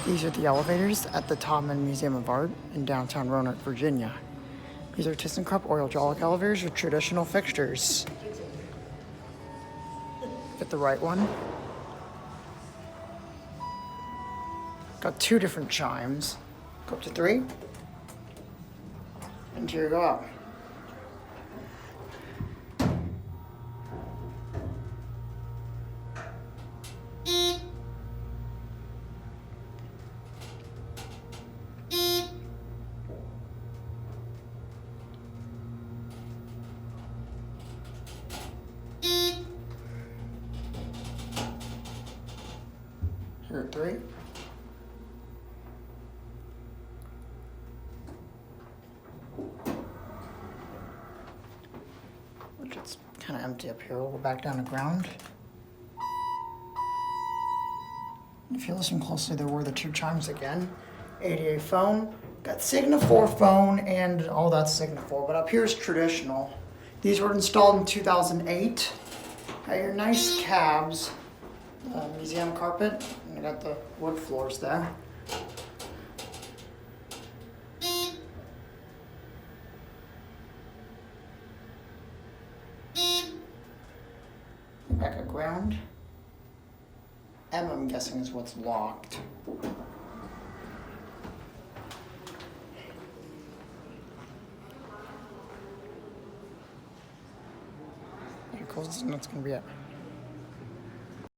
These are the elevators at the Taubman Museum of Art in downtown Roanoke, Virginia. These are thyssenkrupp Oildraulic elevators with traditional fixtures. Get the right one. Got two different chimes. Go up to 3. And here you go up. Here at 3. Which it's kind of empty up here. We'll go back down to ground. If you listen closely, there were the two chimes again. 88 phone. Got Signa 4 phone and all that's Signa 4, but up here is traditional. These were installed in 2008. Got your nice cabs. Museum carpet, and you got the wood floors there. Back at ground. M, I'm guessing, is what's locked. Here goes, and that's gonna be it.